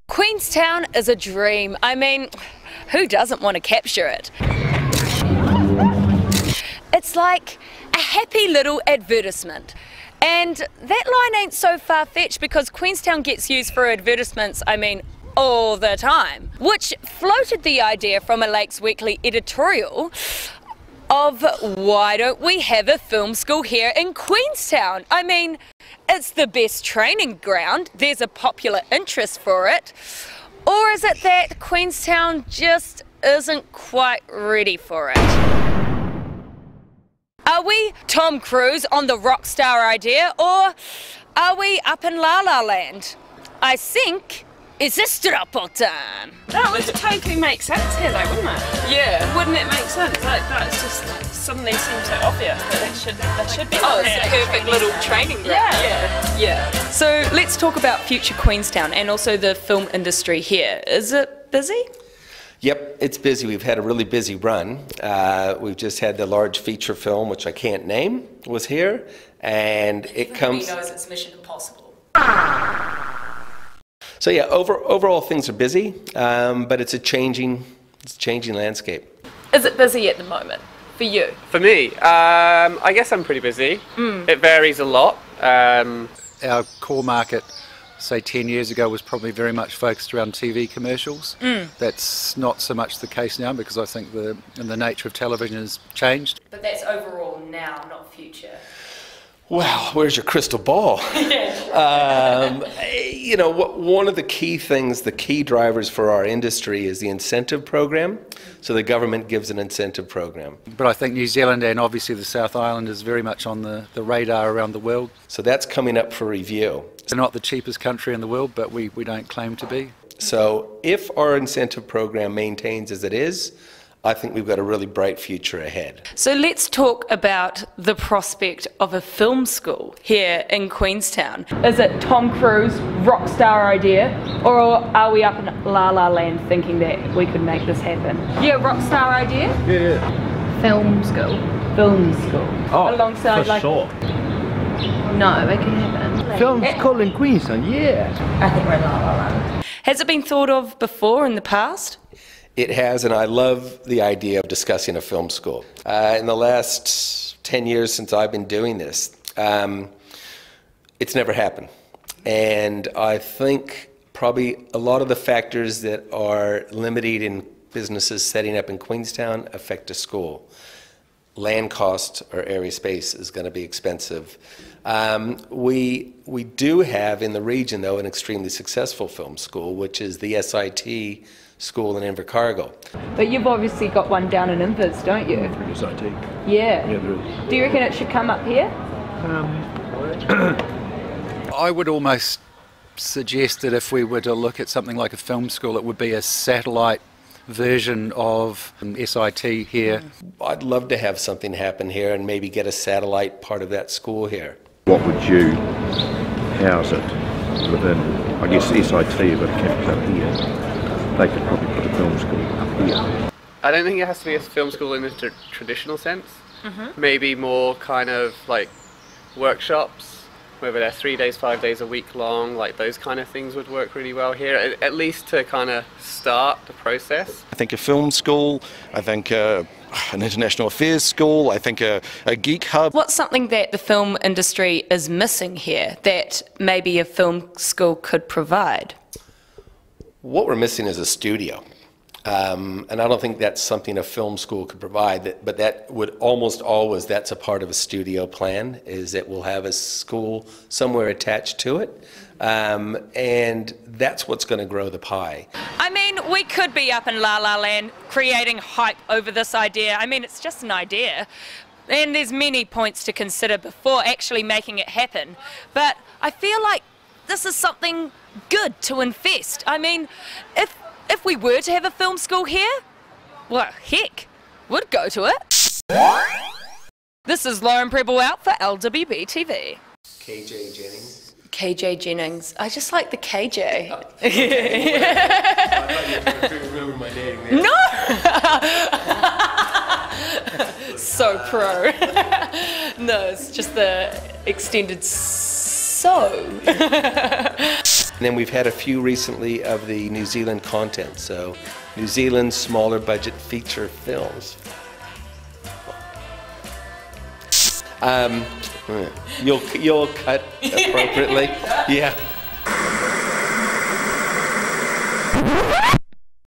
Queenstown is a dream. I mean, who doesn't want to capture it? It's like a happy little advertisement. And that line ain't so far-fetched because Queenstown gets used for advertisements, I mean, all the time. Which floated the idea from a Lakes Weekly editorial of why don't we have a film school here in Queenstown? I mean, it's the best training ground, there's a popular interest for it. Or is it that Queenstown just isn't quite ready for it? Are we Tom Cruise on the rock star idea, or are we up in La La Land? I think it's a Strawpoll time. That would totally make sense here though, wouldn't it? Yeah. Wouldn't it make sense? Like, that's just suddenly seems so obvious that it should be. Oh, it's a perfect little training ground. Yeah. So let's talk about future Queenstown and also the film industry here. Is it busy? Yep, it's busy. We've had a really busy run. We've just had the large feature film, which I can't name, was here, and it comes. Everybody knows it's Mission Impossible. So yeah, overall things are busy, but it's a changing landscape. Is it busy at the moment for you? For me, I guess I'm pretty busy. It varies a lot. Our core market, say 10 years ago, was probably very much focused around TV commercials. That's not so much the case now because I think the nature of television has changed. But that's overall now, not future. Well, where's your crystal ball? You know, one of the key things, the key drivers for our industry is the incentive program. So the government gives an incentive program. But I think New Zealand and obviously the South Island is very much on the radar around the world. So that's coming up for review. They're not the cheapest country in the world, but we don't claim to be. So if our incentive program maintains as it is, I think we've got a really bright future ahead. So let's talk about the prospect of a film school here in Queenstown. Is it Tom Cruise rock star idea, or are we up in La La Land thinking that we could make this happen? Yeah, rock star idea? Yeah. Film school. Film school. Oh, alongside for like sure. No, it can happen. Film school in Queenstown, yeah. I think we're in La La Land. Has it been thought of before in the past? It has, and I love the idea of discussing a film school. In the last 10 years since I've been doing this, it's never happened. And I think probably a lot of the factors that are limiting businesses setting up in Queenstown affect a school. Land cost or area space is going to be expensive. We do have in the region, though, an extremely successful film school, which is the SIT school in Invercargill. But you've obviously got one down in Invis, don't you? SIT. Yeah. Yeah, there is. Do you reckon it should come up here? I would almost suggest that if we were to look at something like a film school, it would be a satellite version of SIT here. I'd love to have something happen here and maybe get a satellite part of that school here. What would you house it within, I guess, SIT, but a campus up here? They could probably put a film school up here. I don't think it has to be a film school in the traditional sense. Maybe more kind of like workshops, whether they're 3 days, 5 days a week long, like those kind of things would work really well here, at least to kind of start the process. I think a film school, I think an international affairs school, I think a geek hub. What's something that the film industry is missing here that maybe a film school could provide? What we're missing is a studio. And I don't think that's something a film school could provide, but that would almost always, that's a part of a studio plan, is that we'll have a school somewhere attached to it. And that's what's going to grow the pie. I mean, we could be up in La La Land creating hype over this idea. I mean, it's just an idea. And there's many points to consider before actually making it happen. But I feel like this is something good to invest. I mean, if we were to have a film school here, well, heck, we'd go to it. This is Lauren Prebble out for LWBTV. KJ Jennings. KJ Jennings. I just like the KJ. I thought you remember my name there. No! So pro. No, it's just the extended so. And then we've had a few recently of the New Zealand content, so New Zealand smaller budget feature films. You'll cut appropriately. Yeah.